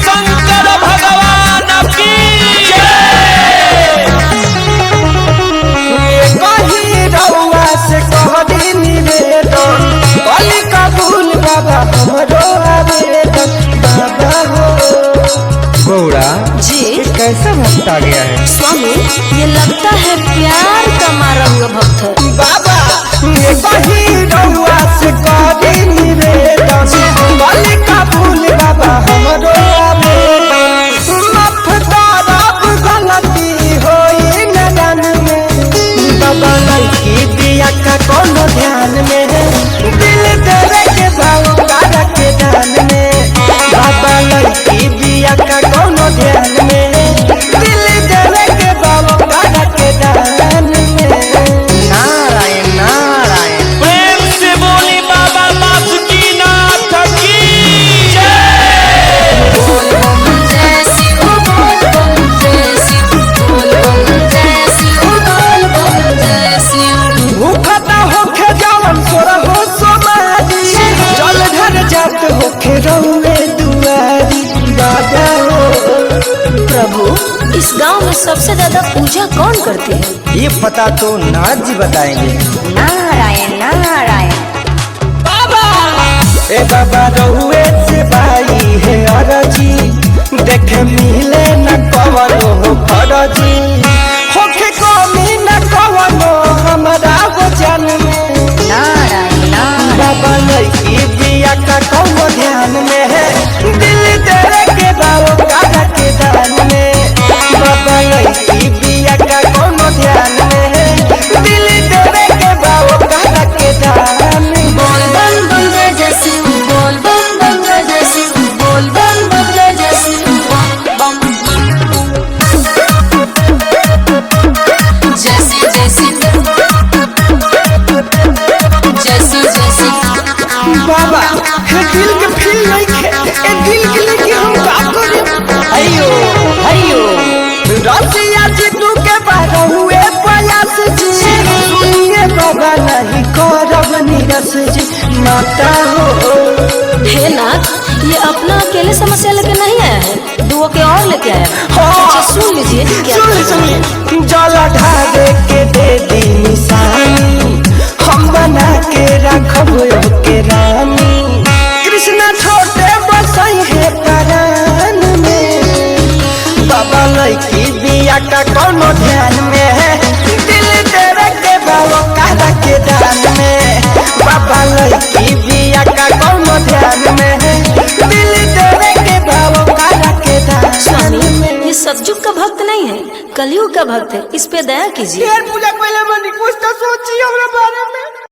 शंकर भगवान की कही रउआ से कहदी निवेदन कली कबूल बाबा हमरो आवेदन बाबा हो। गौरा जी कैसा भक्त आ गया है स्वामी, ये लगता है प्यार का मारा हुआ भक्त है। बाबा कही रउआ से कहदी निवेदन कली कबूल बाबा हमरो आवेदन माफ करब गलती होई नदन में बाबा लड़की दिया का कोनो ध्यान में दिल देवे के भाव तारा के दान में बाबा लड़की दिया का कोनो ध्यान में दिल देवे के भाव तारा के दान में। नारायण नारायण प्रेम से बोली बाबा बासुकीनाथ की भूखता होखे जवन सोरा हो सोमारी जल घर जात होखे रउए दुआरी बाबा हो। प्रभु, इस गांव में सबसे ज्यादा पूजा कौन करते हैं? ये पता तो नाथ जी बताएंगे। नारायण नारायण। ए बाबा रउए से भाई है अरजी देखे मिले न कवनो हो फरजी होखे कमी न कवनो हमरा वचन में नारायण नारायण। बाबा लड़की बिया का कौनो ध्यान में है दिल तेरे के बाबू काका के दान में बाबा लड़की बिया का कौनो ध्यान में है दिल तेरे के बाबू काका के दान में। बोल बम बम जय जय शिव, बोल बम बम जय जय शिव, बोल बम बम जय जय शिव, बम जय शिव जय शिव जय शिव जय शिव। बाबा हे दिल के फील नहीं खे ए दिल के लेके हम का करे अयो अयो रसिया जी तू के बार हुए प्रयास जी सुनिए बाबा नहीं करब निरस जी माता हो। हे नाथ, ये अपना अकेले समस्या लेके नहीं आया है, दुआ के और लेके आया है। अच्छा सुन लीजिए क्या सुन जल ढारे के दे दी निशानी हम बना के रखब के रानी कृष्णा छोटे बसई है परान में बाबा लड़की बिया का कोनो ध्यान में है दिल तेरे के बाबा काला के दान में बाबा लड़की बिया का कोनो ध्यान में है दिल तेरे के बाबा काला के दान स्वामी, में। ये सतयुग का भक्त नहीं है, कलयुग का भक्त है, इस पे दया कीजिए। पूजा पहले मनी कुछ तो सोचिए हमरा बारे में।